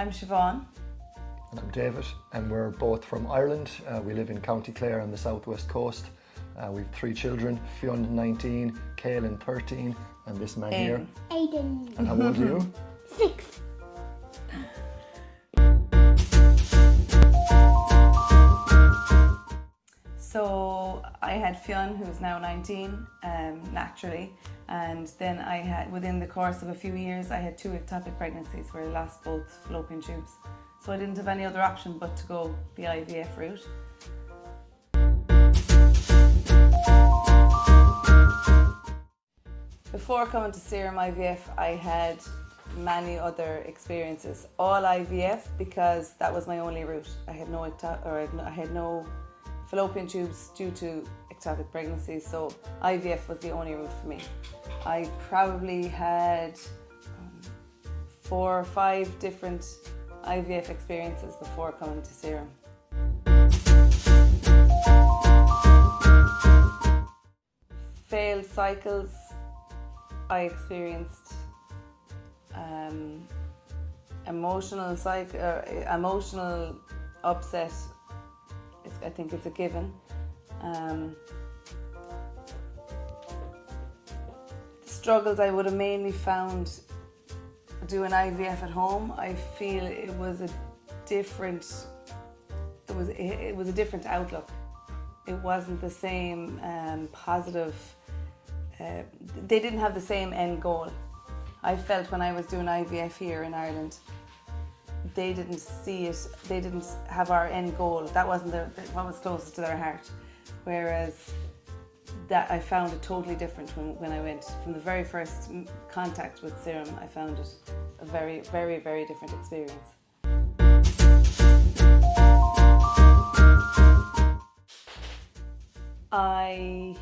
I'm Siobhán. And I'm David, and we're both from Ireland. We live in County Clare on the southwest coast. We have 3 children, Fionn 19, Caelan 13, and this man here. Aidan. And how old are you? 6. So I had Fionn, who's now 19, naturally, and then I had, within the course of a few years, I had 2 ectopic pregnancies where I lost both fallopian tubes. So I didn't have any other option but to go the IVF route. Before coming to Serum IVF, I had many other experiences. All IVF because that was my only route. I had no fallopian tubes due to ectopic pregnancies, so IVF was the only route for me. I probably had 4 or 5 different IVF experiences before coming to Serum. Failed cycles, I experienced emotional upset. I think it's a given. The struggles I would have mainly found doing IVF at home. I feel it was a different outlook. It wasn't the same positive. They didn't have the same end goal. I felt when I was doing IVF here in Ireland, they didn't see it, they didn't have our end goal. That wasn't what was closest to their heart. Whereas that I found it totally different when I went. From the very first contact with Serum, I found it a very, very, very different experience. I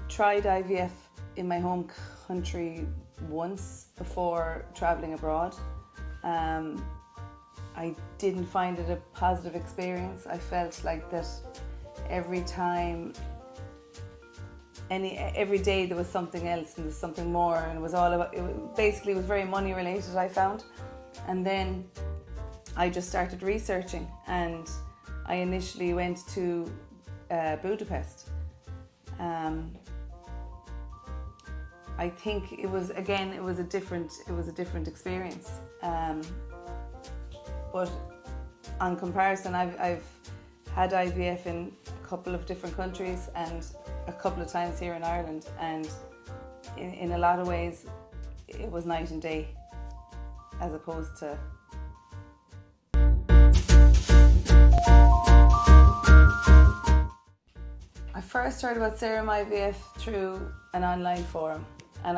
tried IVF in my home country once before travelling abroad. I didn't find it a positive experience. I felt like that every day there was something else and there was something more, and it was all about, it was very money related, I found. And then I just started researching, and I initially went to Budapest. I think it was a different experience. But on comparison, I've had IVF in a couple of different countries and a couple of times here in Ireland, and in a lot of ways it was night and day as opposed to. I first heard about Serum IVF through an online forum, and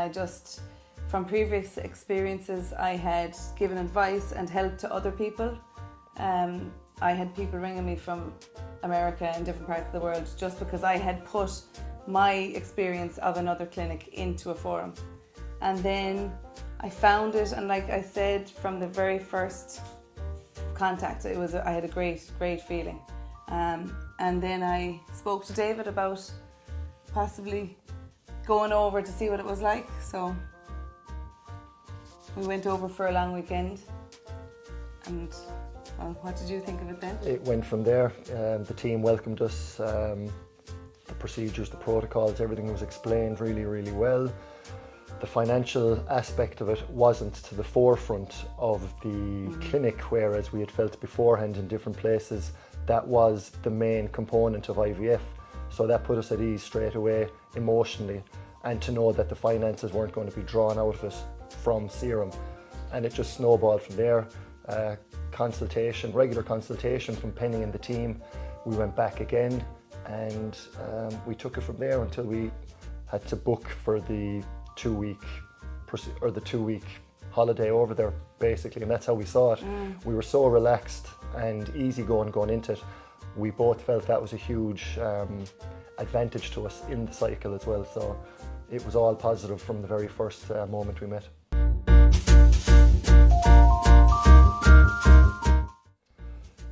from previous experiences I had given advice and help to other people. I had people ringing me from America and different parts of the world just because I had put my experience of another clinic into a forum. And then I found it, and like I said, from the very first contact, I had a great feeling. And then I spoke to David about possibly going over to see what it was like. So we went over for a long weekend, and well, what did you think of it then? It went from there. The team welcomed us. The procedures, the protocols, everything was explained really, really well. The financial aspect of it wasn't to the forefront of the clinic, whereas we had felt beforehand in different places that was the main component of IVF. So that put us at ease straight away emotionally, and to know that the finances weren't going to be drawn out of it from Serum. And it just snowballed from there. Regular consultation from Penny and the team. We went back again, and we took it from there until we had to book for the 2-week holiday over there, basically, and that's how we saw it. We were so relaxed and easy going into it. We both felt that was a huge advantage to us in the cycle as well, so it was all positive from the very first moment we met.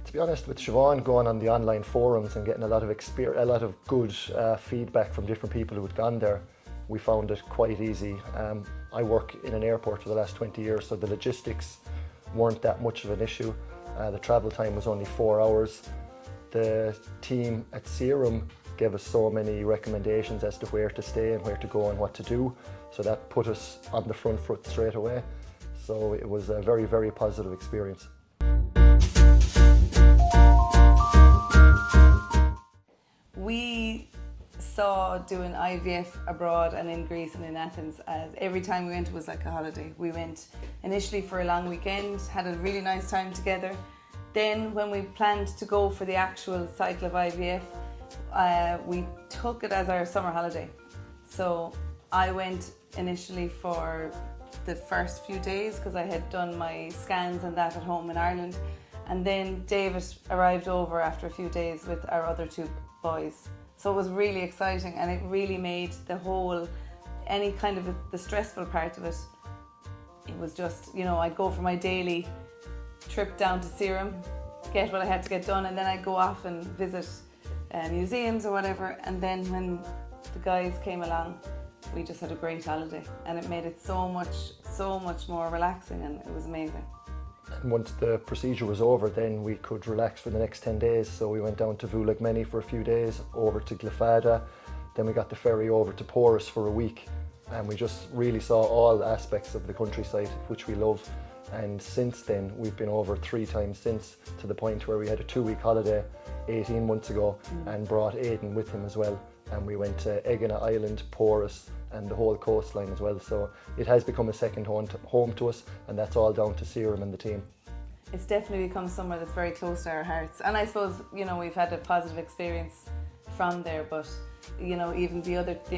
To be honest, with Siobhán going on the online forums and getting a lot of good feedback from different people who had gone there, we found it quite easy. I work in an airport for the last 20 years, so the logistics weren't that much of an issue. The travel time was only 4 hours. The team at Serum gave us so many recommendations as to where to stay and where to go and what to do. So that put us on the front foot straight away. So it was a very, very positive experience. We saw doing IVF abroad and in Greece and in Athens as every time we went it was like a holiday. We went initially for a long weekend, had a really nice time together. Then when we planned to go for the actual cycle of IVF, we took it as our summer holiday. So I went initially for the first few days because I had done my scans and that at home in Ireland, and then David arrived over after a few days with our other 2 boys. So it was really exciting, and it really made the whole, any kind of the stressful part of it, it was just, you know, I'd go for my daily trip down to Serum, get what I had to get done, and then I'd go off and visit museums or whatever. And then when the guys came along, we just had a great holiday, and it made it so much more relaxing, and it was amazing. And once the procedure was over, then we could relax for the next 10 days. So we went down to Vulegmeni for a few days, over to Glifada, then we got the ferry over to Porus for a week, and we just really saw all aspects of the countryside, which we love. And since then, we've been over 3 times since, to the point where we had a 2-week holiday 18 months ago and brought Aidan with him as well. And we went to Egina Island, Porus, and the whole coastline as well. So it has become a second home to us, and that's all down to Serum and the team. It's definitely become somewhere that's very close to our hearts. And I suppose, you know, we've had a positive experience from there, but you know, even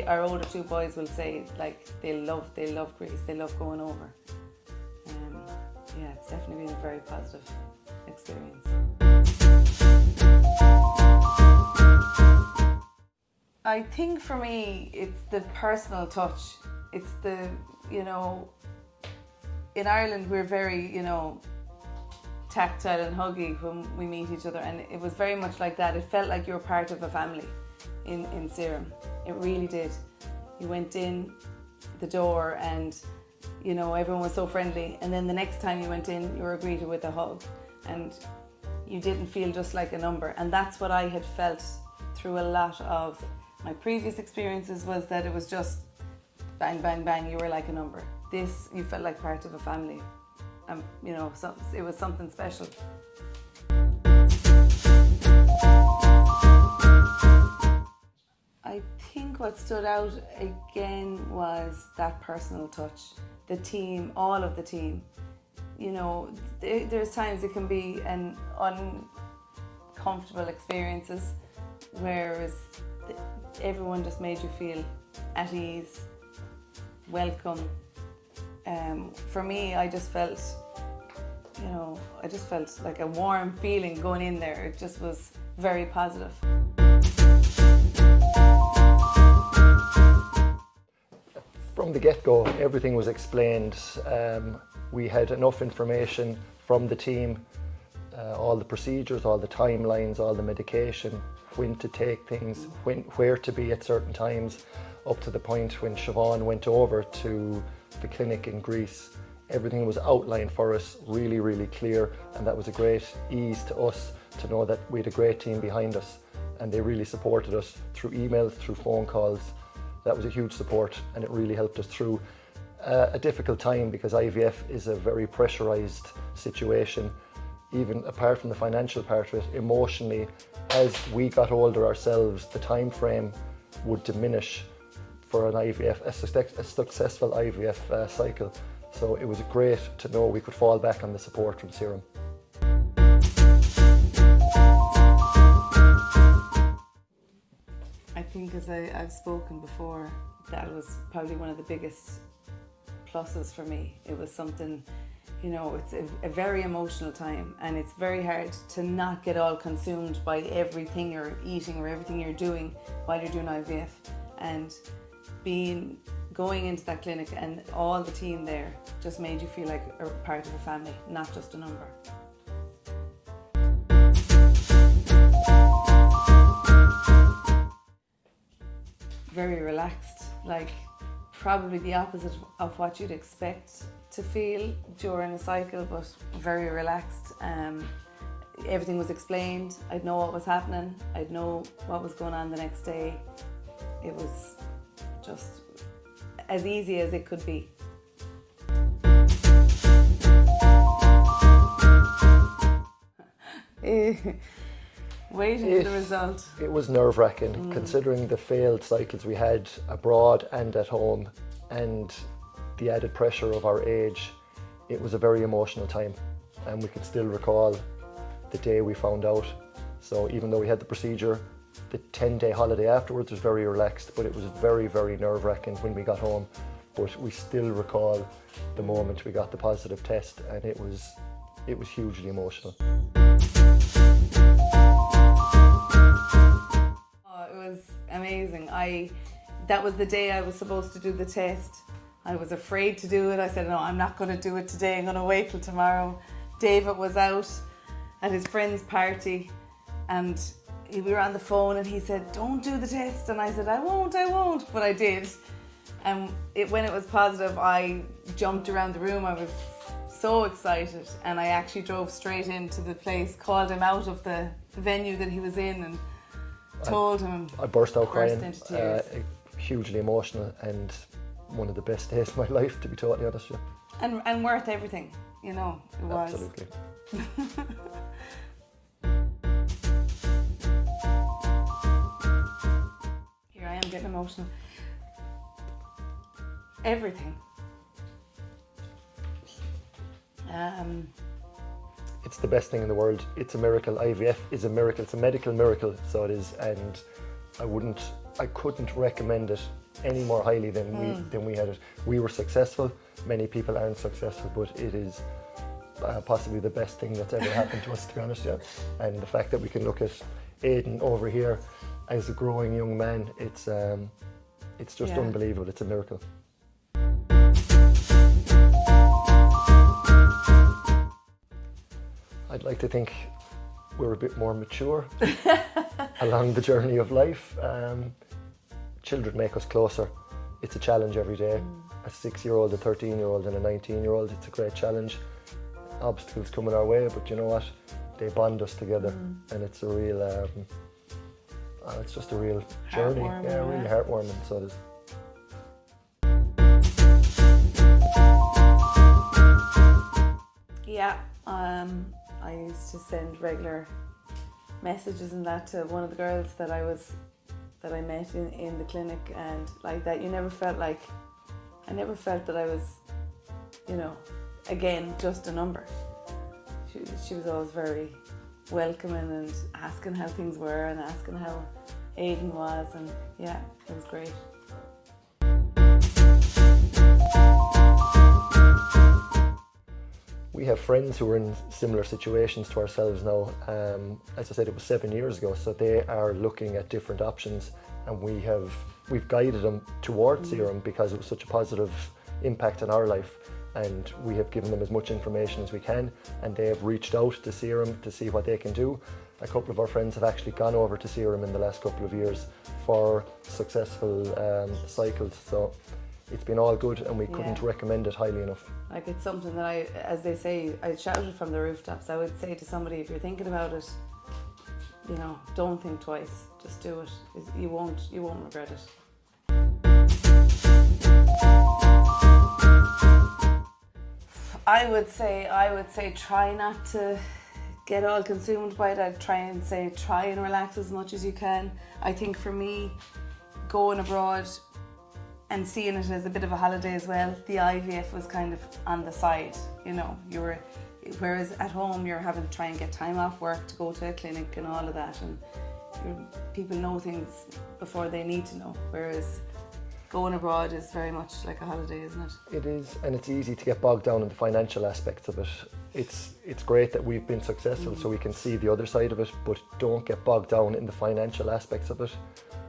our older 2 boys will say like they love Greece, they love going over. Yeah, it's definitely been a very positive experience. I think for me, it's the personal touch. It's the, you know, in Ireland we're very, you know, tactile and huggy when we meet each other, and it was very much like that. It felt like you were part of a family in Serum. It really did. You went in the door and, you know, everyone was so friendly, and then the next time you went in, you were greeted with a hug, and you didn't feel just like a number. And that's what I had felt through a lot of my previous experiences, was that it was just bang, bang, bang, you were like a number. This, you felt like part of a family. You know, so it was something special. I think what stood out again was that personal touch. The team, all of the team. You know, there's times it can be an uncomfortable experiences, whereas everyone just made you feel at ease, welcome. For me, I just felt, you know, like a warm feeling going in there. It just was very positive. From the get-go, everything was explained. We had enough information from the team, all the procedures, all the timelines, all the medication, when to take things, where to be at certain times, up to the point when Siobhán went over to the clinic in Greece. Everything was outlined for us, really, really clear, and that was a great ease to us to know that we had a great team behind us, and they really supported us through emails, through phone calls. That was a huge support, and it really helped us through a difficult time, because IVF is a very pressurized situation. Even apart from the financial part of it, emotionally, as we got older ourselves, the time frame would diminish for an IVF, a successful IVF cycle. So it was great to know we could fall back on the support from Serum. I think, as I've spoken before, that was probably one of the biggest pluses for me. It was something, you know, it's a very emotional time, and it's very hard to not get all consumed by everything you're eating or everything you're doing while you're doing IVF. And going into that clinic and all the team there just made you feel like a part of a family, not just a number. Very relaxed, like probably the opposite of what you'd expect to feel during a cycle, but very relaxed. Everything was explained. I'd know what was happening. I'd know what was going on the next day. It was just as easy as it could be. Waiting for the result. It was nerve-wracking, considering the failed cycles we had abroad and at home, and the added pressure of our age. It was a very emotional time, and we could still recall the day we found out. So even though we had the procedure, the 10-day holiday afterwards was very relaxed, but it was very, very nerve-wracking when we got home. But we still recall the moment we got the positive test, and it was hugely emotional. Oh, it was amazing. That was the day I was supposed to do the test. I was afraid to do it. I said, no, I'm not going to do it today. I'm going to wait till tomorrow. David was out at his friend's party, and we were on the phone, and he said, don't do the test. And I said, I won't, but I did. And when it was positive, I jumped around the room. I was so excited, and I actually drove straight into the place, called him out of the venue that he was in, and told him. I burst out crying, into tears. Hugely emotional, and one of the best days of my life, to be totally honest with you. And worth everything, you know, it was. Absolutely. Here I am getting emotional. Everything. It's the best thing in the world. It's a miracle. IVF is a miracle. It's a medical miracle, so it is. And I couldn't recommend it any more highly than we had it. We were successful. Many people aren't successful, but it is possibly the best thing that's ever happened to us, to be honest. Yeah. And the fact that we can look at Aidan over here as a growing young man, it's just unbelievable. It's a miracle. I'd like to think we're a bit more mature along the journey of life. Children make us closer. It's a challenge every day. A 6-year-old, a 13-year-old and a 19-year-old, it's a great challenge. Obstacles coming our way, but you know what? They bond us together, and it's a real, it's just a real journey. Yeah, really heartwarming, so it is. Yeah, I used to send regular messages and that to one of the girls that I met in the clinic, and like that, I never felt that I was, you know, again, just a number. She was always very welcoming and asking how things were and asking how Aidan was, and yeah, it was great. We have friends who are in similar situations to ourselves now. As I said, it was 7 years ago, so they are looking at different options, and we've guided them towards Serum because it was such a positive impact on our life, and we have given them as much information as we can, and they have reached out to Serum to see what they can do. A couple of our friends have actually gone over to Serum in the last couple of years for successful cycles, so it's been all good, and we couldn't recommend it highly enough. Like, it's something that as they say, I shouted from the rooftops. I would say to somebody, if you're thinking about it, you know, don't think twice, just do it. You won't regret it. I would say try not to get all consumed by it. I'd try and relax as much as you can. I think for me, going abroad and seeing it as a bit of a holiday as well, the IVF was kind of on the side, you know. Whereas at home you're having to try and get time off work to go to a clinic and all of that, and people know things before they need to know, whereas going abroad is very much like a holiday, isn't it? It is, and it's easy to get bogged down in the financial aspects of it. It's great that we've been successful so we can see the other side of it, but don't get bogged down in the financial aspects of it.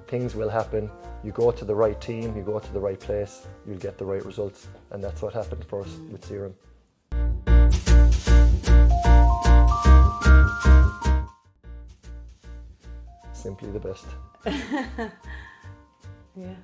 Things will happen. You go to the right team, you go to the right place, you'll get the right results, and that's what happened for us with Serum. Simply the best. Yeah.